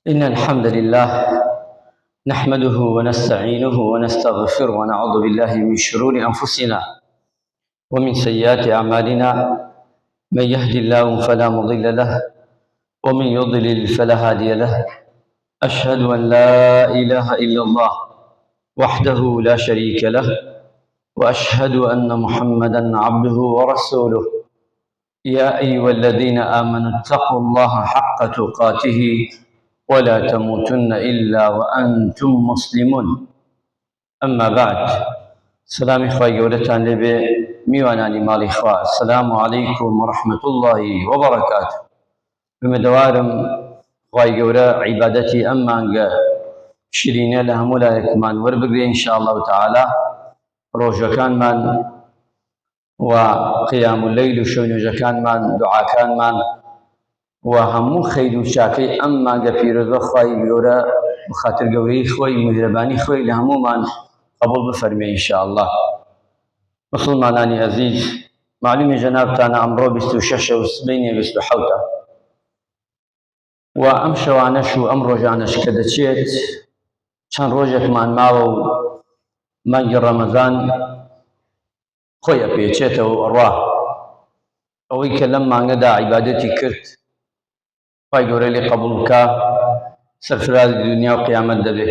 إن الحمد لله نحمده ونستعينه ونستغفره ونعوذ بالله من شرور أنفسنا ومن سيئات أعمالنا. من يهد الله فلا مضل له ومن يضلل فلا هادي له. أشهد أن لا إله إلا الله وحده لا شريك له، وأشهد أن محمدًا عبده ورسوله. يا أيها الذين آمنوا اتقوا الله حق تقاته ولا تموتن إلا وأنتم مسلمون. أما بعد، سلام إخوائي قولتان لبي ميواناني مالي إخوة، السلام عليكم ورحمة الله وبركاته. بمدوارم إخوائي قولة عبادتي أمانقا شريني لها ملايكمان وربقري إن شاء الله تعالى روجا كان من وقيام الليل وشونجا كان من دعاء كان من وهمو خير شاكي أما قفير ذخوي قورا بخاطر قوري خوي مهرباني خوي لهمو من قبول بفرمي إن شاء الله. مسلماناني عزيز، معلوم جناب تانا أمرو بستو شاشة وسبيني بستو حوتا وأمشى وعنشو أمرو جانش كدتشيت شان روجك من ماو مانجي رمضان خويا بيتشيته ورواه أوي كلام عن عبادتي كرت خواهی گەورە لێ قبول بکە، سەرفرازی دنیا و قیامەت دەبێ.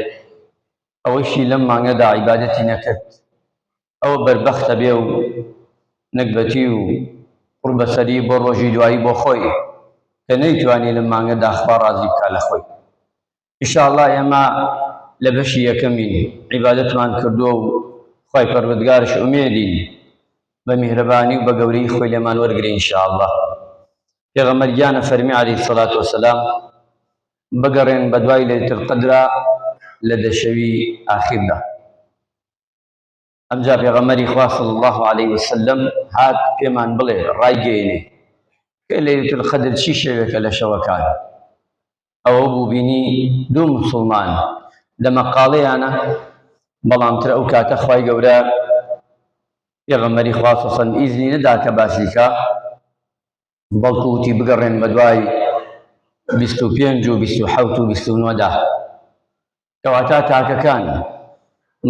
ئەوەیشی لەم مانگەدا عیبادەتی نەکرد ئەوە بەربەختە بێ و نەکبەتی و قوڕ بەسەری بۆ ڕۆژی دوایی بۆ خۆی کە نەیتوانی لەم مانگەدا خوا ڕازی بکا لە خۆی. ئینشاءڵڵا ئێمە لە بەشی یەکەمین عیبادەتمان کردووە و خوای پەروەردگارش ئومێدین بە میهرەبانی و بە گەورەی خۆی لێمان وەرگرێ ئینشاءڵڵا. پێغەمبەرگیانە فەرمی عەلەیهی سەڵات وەسەلام بگەڕێن بە دوای لەیلەتول قەدرە لە دەشەوی ئاخیردا. ئەمجا پێغەمبەری خوا صلی الله عەلەیهی وسەلەم هات پێمان بڵێ ڕایگەیەنێ کە لەیلەتول قەدر چی شەوێکە لە شەوەکان. ئەوە بوو بینی دوو موسڵمان لە مەقاڵەیانە، بەڵام تر ئەو کاتە خوای گەورە پێغەمبەری خوا صلی الله عەلەیهی وسەلەم ئیزنی نەدا کە باسی کە، بەڵکو وتی بگەڕێن بە دوای 25 و 27 و 29دا کەواتە تاکەکان.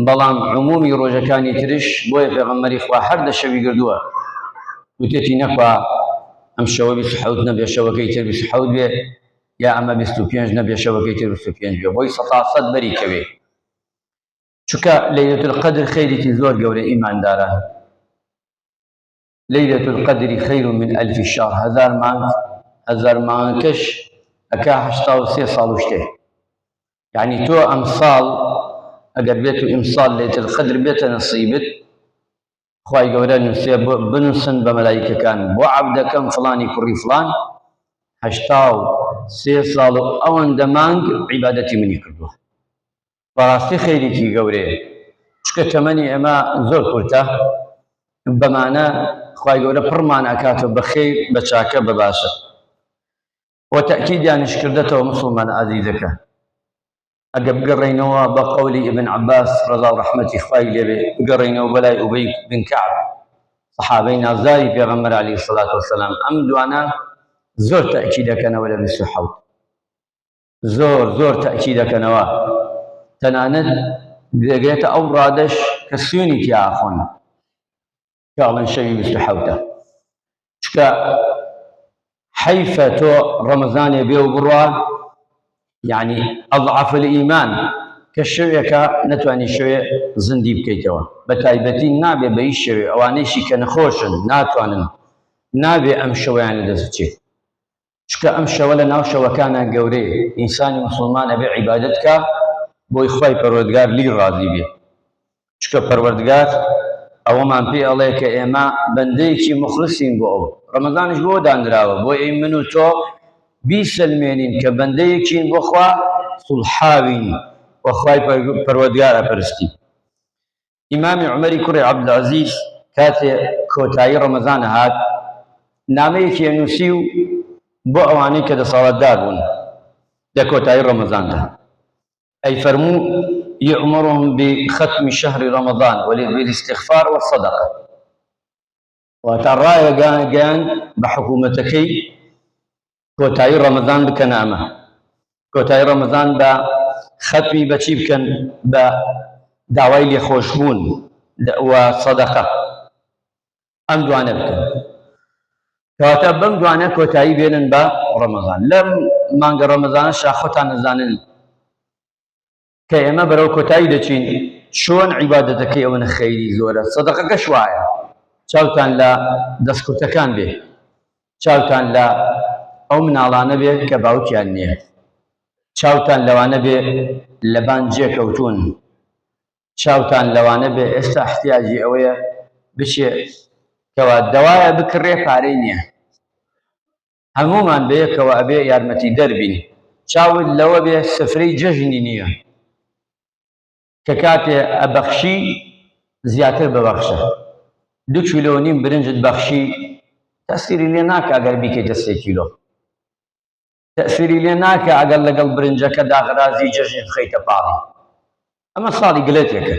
بەڵام عمومی ڕۆژەکانی ترش بۆیە پێغەمبەری خوا هەر دەشەوی گردووە، وتێتی نەخوا ئەم شەوە 27 نەبێ شەوەکەی تر 27 بێ، یا ئەمە 25 نەبێ شەوەکەی تر 25 بێ، بۆی سەتاسەد بەریکەوێ. چونکە لەیلەتول قەدر خەیرێکی زۆر گەورە ئیمانداران. ليلة القدر خير من 1000 شهر. هزار مانگش اكا 83 ساڵ وشتێ. يعني تو امصال اگر بيتو امصال ليلة القدر بيت نصيبت خواهي گەورە نووسێ بنووسن بە مەلایکەکان بۆ عەبدەکەم فڵانی کوڕی فڵان 83 ساڵ و ئەوەندە مانگ عیبادەتی منی کردووە. بەڕاستی خەیرێکی گەورەیە، چونکە تەمەنی ئێمە زۆر کورتە، بەمانە خواهی گەورە پڕمان ئەکاتەوە بە خەیر بە چاکە بە باشە. و تەئکیدیانش کردەتەوە مسڵمان ئازیزەکە. ئەگە بگەڕێینەوە بە قەولی ئیبن عەباس ڕەضا و ڕەحمەتی خوای لێبێ، بگەڕێینەوە بەلای ئوبەی بن کەعب سەحابەی نازداری پێغەمبەر عەلەیهی سەڵات وەسەلام، ئەم دوانە زۆر تەئکیدەکەنەوە لە 27، زۆر تەئکیدەکەنەوە. تەنانەت دەگرێتە ئەو ڕادەش کە سوێنی تیا ئاخۆن فعلا شوي 27. چکە حیفە تۆ ڕەمەزانێ بێ و بڕوا، یعنی ئەضعف الئیمان کە شەوێکە نەتوانی شەوێ زندی بکەیتەوە، بە تایبەتی نابێ بە هیچ شەوێ. ئەوانەیشی کە نەخۆشن ناتوانن نابێ ئەم شەوەیان لەدەست بچێت، چکە ئەم شەوە لە ناو شەوەکانە گەورەیە. ئینسانی موسڵمان ئەبێ عیبادەت کە بۆی خوای پەروەردگار لی ڕازی بێ، چکە پەروەردگار ئەوەمان پێ ئەڵێ کە ئێمە بەندەیەکی مخلصین بۆ ئەو. ڕەمەزانش بۆ دانراوە بۆ ئێ من و تۆ بیسەلمێنین کە بەندەیەکین بۆ خوا، سوڵحاوین و خوای پەروەردگار ئەپەرستی. ئیمامی عومەری کوڕی عەبدولعەزیز کاتێ کۆتایی ڕەمەزانە هات، نامەیەکی نووسی و بۆ ئەوانەی کە دەسەڵاتدار بوون لە کۆتایی ڕەمەزاندا، ئەی فەرموو يأمرهم بختم شهر رمضان والاستغفار والصدقة. وترايا جان بحكومتكي كوتاي رمضان بكنامة کۆتایی ڕەمەزان بە ختمی بەچی بکەن بە داوای لێخۆشبوون و سەدەقە ئەم دوانە بکەن کەواتە بەم دوانە کۆتایی بێنن بە ڕەمەزان لەم مانگە ڕەمەزانەشا خۆتان نەزانن کە ئێمە بەرەو کۆتایی دەچین چۆن عیبادەتەکەی ئەوەنە خەیری زۆرە سەدەقەکەش وایە چاوتان لە دەستکوتەکان بێ چاوتان لە ئەو مناڵانە بێ کە باوکیان نییە چاوتان لەوانە بێ لە بان جێکەوتون چاوتان لەوانە بێ ئێستا احتیاجی ئەوەیە بچێ کەوا دەوایە بکڕێ پارەی نییە هەمومان بەیەکەوە ئەبێ یارمەتی دەربین چاوت لەوە بێ سفرەی جەژنی نییە کە کاتێ ئەبەخشی زیاتر ببەخشە 2 کیلۆ نیم برنجت بەخشی تەسیری لێ ناکە ئەگەر بیکەیتە 3 کیلۆ تەسیری لێ ناکە ئەگەر لەگەڵ برنجەکە داغرازی جەژنت خەیتە پاڵی ئەمە ساڵی گلێتێکە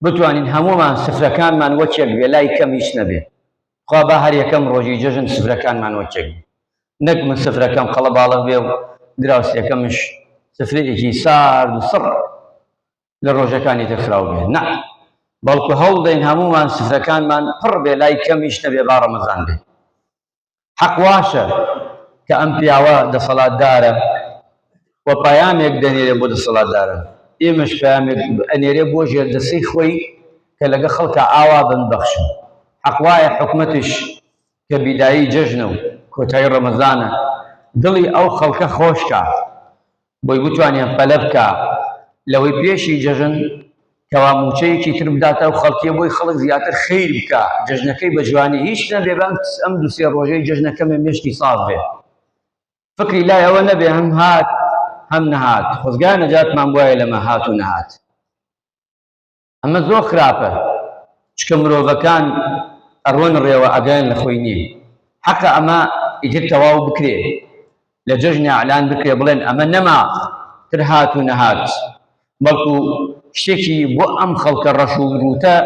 بتوانین هەمومان سفرەکانمان وەکێک بێ لای کەم هیچ نەبێ خوا با هەر یەکەم ڕۆژی جەژن سفرەکانمان وەکێک بێ نەک من سفرەکەم قەڵەباڵغ بێ و دراوسێکەمش سفرەیەکی سارد و سڕ لە ڕۆژەکانی تەخراو بێ نا بەڵکو هەوڵ دەین هەمومان سفرەکانمان پڕ بێ لای کەم هیچ نەبێ با ڕەمەزان بێ حەق واشە کە ئەم پیاوە دەسەڵاتدارە و پایامێک دەنێرێ بۆ دەسەڵاتدارە ئێمەش پامێک ئەنێرێ بۆ ژێردەسەی خۆی کە لەگە خەڵکە ئاوا بنبەخشن حەق وایە حکومەتش کە بیدایی جەژنە و کۆتایی ڕەمەزانە دڵی ئەو خەڵکە خۆشکە بۆی بتوانێن پەلە بکە لەوەی پێشی جەژن کەوا موچەیەکی تر بداتە و خەڵکیە بۆی خەڵک زیاتر خەیر بکە جەژنەکەی بە جوانی هیچ نەبێ بەم ئەم 2-3 ڕۆژەی جەژنەکەمە مێشتی ساڵ بێ فکری لای ئەوە نەبێ هەم هات هەم نەهات خۆزگای نەجاتمان وایە لەمە هات و نەهات ئەمە زۆر خراپە چکە مرۆڤەکان ئەڕۆن ڕێوە ئەگەیان لە خۆی نییە حەقە ئەمە ئیتر تەواو بکرێ لە جەژنی ئەعلان بکرێ بڵێن ئەمە نەما تر هات و نەهات بەڵکو شتێکی بۆ ئەم خەڵکە ڕەش و روتە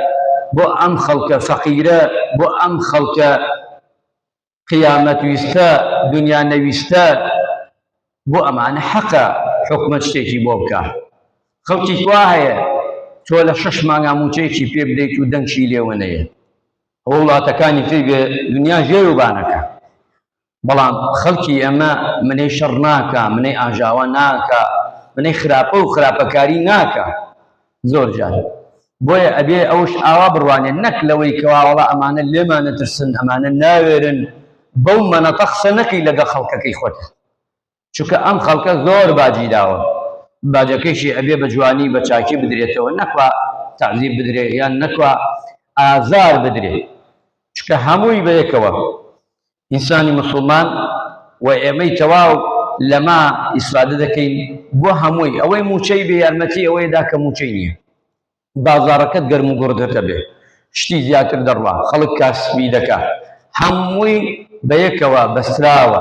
بۆ ئەم خەڵکە فەقیرە بۆ ئەم خەڵکە قیامەت ویستە دنیا نەویستە بۆ ئەمانە حەقە حکومەت شتێکی بۆ بکە خەڵکی وا هەیە تۆ لە 6 مانگا موچەیەکی پێ بدەیت و دەنگشی لێوە نەیە ئەو وڵاتەکانی تر بێ دنیا ژێروبانەکە بەڵام خەڵکی ئەمە منەی شەڕ ناکە منەی ئاژاوە ناکە منەی خراپە و خراپەکاری ناکە زۆر جار بۆیە ئەبێ ئەوش ئاوا بڕوانێت نەک لەوەی کەوا وەڵا ئەمانە لێمانە ترسن ئەمانە ناوێرن بەو مەنەتە قسە نەکەی لەگە خەڵکەکەی خۆتە چونکە ئەم خەڵکە زۆر باجی داوە باجەکەیشی ئەبێ بە جوانی بە چاکی بدرێتەوە نەکوا تعزیب بدرێ یان نەکوا ئازار بدرێ چونکە هەمووی بەیەکەوە ئینسانی مسڵمان و ئێمەی تەواو لەما ئیسفادە دەکەین بۆ هەمووی ئەوەی موچەی بێ یارمەتی ئەوەیدا کە موچەی نییە بازاڕەکەت گەرم و گوڕدەتە بێ شتی زیاتر دەڕوا خەڵک کاسبی دەکات هەمووی بەیەکەوە بەستراوە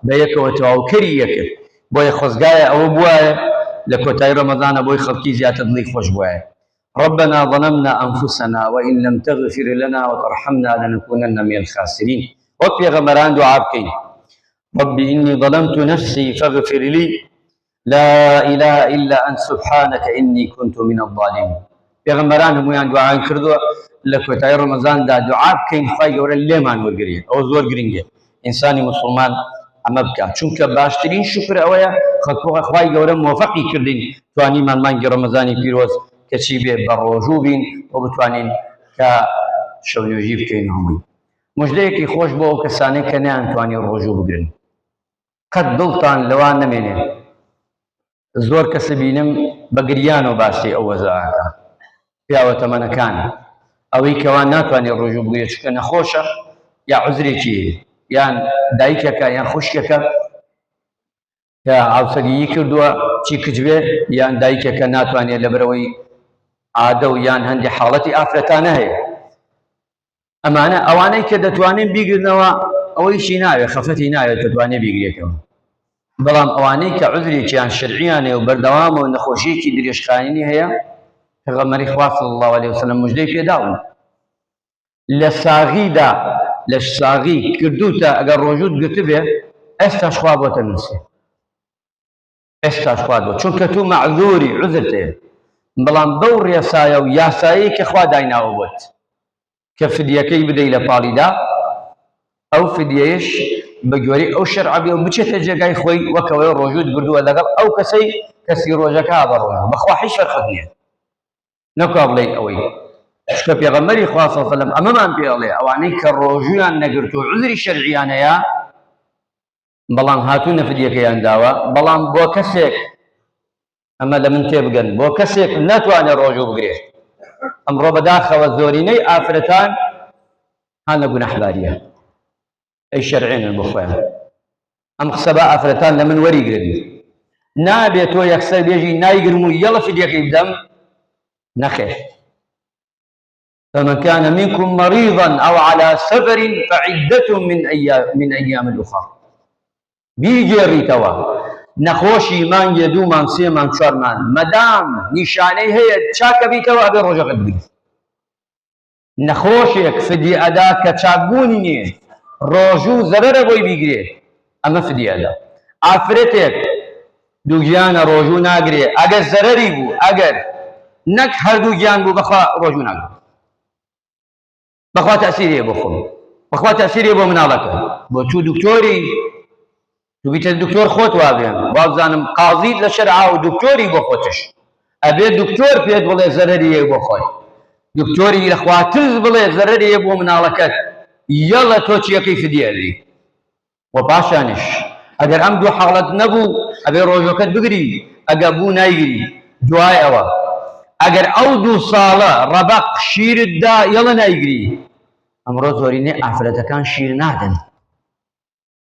بەیەکەوە تەواوکەری یەکرد بۆیە خۆزگایە ئەوە بووایە لە کۆتایی ڕەمەزانە بۆی خەڵکی زیاتر دڵی خۆش بووایە ربنا ظلمنا أنفسنا وإن لم تغفر لنا وترحمنا لنكونن من الخاسرين وبيغمران دعاء بكين ربي إني ظلمت نفسي فاغفر لي لا إله إلا أنت سبحانك إني كنت من الظالمين بيغمران هم يعني دعاء كردوا لكوتاي رمضان دا دعاء بكين خواهي يورا ليمان ورقرين أو زور قرينجي إنساني مسلمان أما بكا چونك باشترين شكر أويا خطوة خواهي يورا موفقي كردين تواني من مانجي رمضاني بيروز كشي بي بروجوبين وبتوانين كشونيوجي بكين همي مجدەیەکی خۆش بۆ ئەو کەسانەی کە نەیانتوانی ڕۆژوو بگرن قەت دڵتان لەوان نەمێنێ زۆر کەس بینم بە گریان و باسی ئەو وەزعەکە پیاوە تەمەنەکان ئەوەی کەوا ناتوانێت ڕۆژوو بگرێت چونکە نەخۆشە یا عوزرێکی یان دایکێکە یان خوشکێکە کە هاوسەرگیری کردووە چی کچبێ یان دایکێکە ناتوانێت لەبەرەوەی عادە و یان هەندی حاڵەتی ئافرەتانە هەیە ئەمانە ئەوانەی کە دەتوانین بیگرنەوە ئەوەیشی ناوێت خەفەتی ناوێت دەتوانێت بیگرێتەوە بەڵام ئەوانەی کە عوزرێکیان شەرعیانێ و بەردەوامە و نەخۆشیەکی درێژخایەنی هەیە پێغەمبەری خوا صلی الله علیه وسلم موژدەی پێداون لە ساغیدا لە ساغی کردوتە ئەگەر ڕۆژووت گرتبێ ئێستاش خوا بۆتە نووسێ ئێستاش خوات بۆ چونکە تو مەعذوری عذرت هەیە بەڵام بەو ڕێسایە و یاسایی کە خوا دایناوە بۆت کە فدیەکەی بدەی لە پاڵیدا ئەو فدیەیەش بە گوێرەی ئەو شەرعە بێ و بچێتە جێگای خۆی وەکەوەی ڕۆژوت بردووە لەگەڵ ئەو کەسەی کەسی ڕۆژەکە بە ڕۆژ بەخوا هیچ فەرقت نییە نەکوا بڵێ ئەوەی شکە پێغەمبەری خوا صلی الله علیه و سلم ئەمەمان پێڵێ ئەوانەی کە ڕۆژویان نەگرت و عذری شەرعیان هەیە بەڵام هاتوونە فدیەکەیان داوە بەڵام بۆ کەسێک ئەمە لە من تێبگەن بۆ کەسێک ناتوانێت ڕۆژوو بگرێت ئەمڕۆ بەداخەوە زۆرینەی ئافرەتان هان لە گونەحباریە ئەی شەرعێنن بۆ خۆیان ئەم قسە بە ئافرەتان لە من وەریگرن نابێت تۆ یەکسەر بێژی نایگرم و یەڵە فدیەکەی بدەم نەخێر فمن كان منكم مريضا أو على سفر فعدة من أيام أخرى بیگێڕیتەوە نەخۆشی مانگێ دوومان سێمان چوارمان مەدام نیشانەی هەیە چاکە بیتەوە ئەبێ ڕۆژەکەت بگریت نەخۆشێک فدیە ئەدا کە چاکبوونی نییە ڕۆژوو زەرەرە بۆی بیگرێ ئەمە فدیە ئەدا ئافرەتێک دووگیانە ڕۆژوو ناگرێ ئەگەر زەرەری بوو ئەگەر نەک هەردوو گیان بوو بەخوا ڕۆژوو ناگرێ بەخوا تەسیرێ بۆ خۆم بەخوا تەسیرێ بۆ مناڵەکە بۆ تو دکتۆری تو بیتە دکتۆر خۆت وابێن وابزانم قازیت لە شەرعا و دکتۆری بۆ خۆتش ئەبێ دکتۆر پێت بڵێ زەرەریە بۆ خۆی دکتۆری لەخوا ترس بڵێ زەرەریە بۆ مناڵەکەت یەڵە تۆ چیەکەی فدیە دەی و پاشانش ئەگەر ئەم دوو حاڵەت نەبوو ئەبێ ڕۆژەکەت بگری ئەگە بوو نایگری دوای ئەوە ئەگەر ئەو دوو ساڵە ڕەبەق شیرت دا یەڵە نایگری ئەمڕۆ زۆرینەی ئافرەتەکان شیر نادەن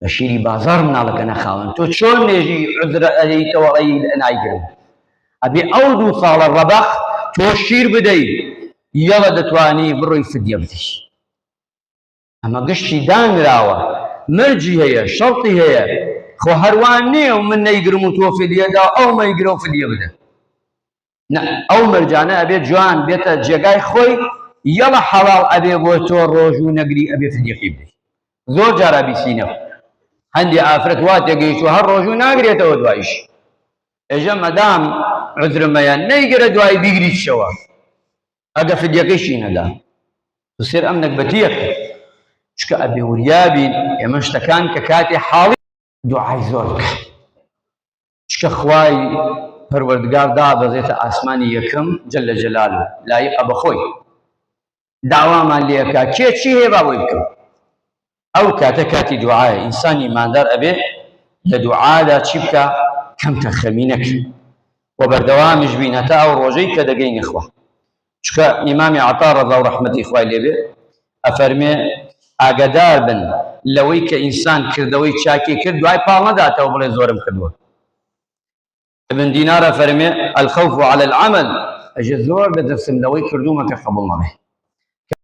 بە شیری بازار مناڵەکە نەخاون تۆ چۆن نێژی عذرە ئەدەیتەوە ئەی نایگرم ئەبێ ئەو دوو ساڵە ڕەبەق تۆ شیر بدەی یەڵە دەتوانی بڕۆی فدیە بدەی ئەمە گشتی دانراوە مەرجی هەیە شەڵتی هەیە خۆ هەروان نییە و من نەیگرم و تۆ فدیەدا ئەو مەیگرە و فدیە بدە ئەو مەرجانە ئەبێ جوان بێتە جێگای خۆی یەڵە حەڵاڵ ئەبێ بۆ تۆ ڕۆژوو نەگری ئەبێ فدیەکەی بدەی زۆر جارا بیسینەوە هەندی ئافرەت وا تێگەیشت و هەر ڕۆژوو ناگرێتەوە دوایش ئێژە مەدام عذرمەیە نەیگەرە دوای بیگریتشەوە ئەگە فدیەکەیشی نەدا سێر ئەم نەکبەتیەکە چکە ئەبێ وریابین ئێمە شتەکان کە کاتی حاڵی دوعای زۆر بکە چکە خوای پەروەردگار دابەزێتە ئاسمانی یەکەم جەلە جەلالوه لایقە بەخۆی داوامان لێەکە کێ چی هەیە با بۆی بکەم ئەو کاتە کاتی دوعایە ئینسانی ماندار ئەبێ لە دوعادا چی بکە کەمتە خەمی نەکە و بەردەوامیش بین هەتا ئەو ڕۆژەی کە دەگەینە خوا چکە ئیمامی عەتا ڕەضا و ڕەحمەتی خوای لێبێ ئەفەرمێ ئاگادار بن لەوەی کە ئینسان کردەوەی چاکی کرد دوای پاڵ نەداتەوە بڵێ زۆرم کردووە ابن دینار ئەفەرمێ الخەوف عەلە العەمەل ئەژێ زۆر دەترسم لەوەی کردوومە کە قەبوڵ نەبێ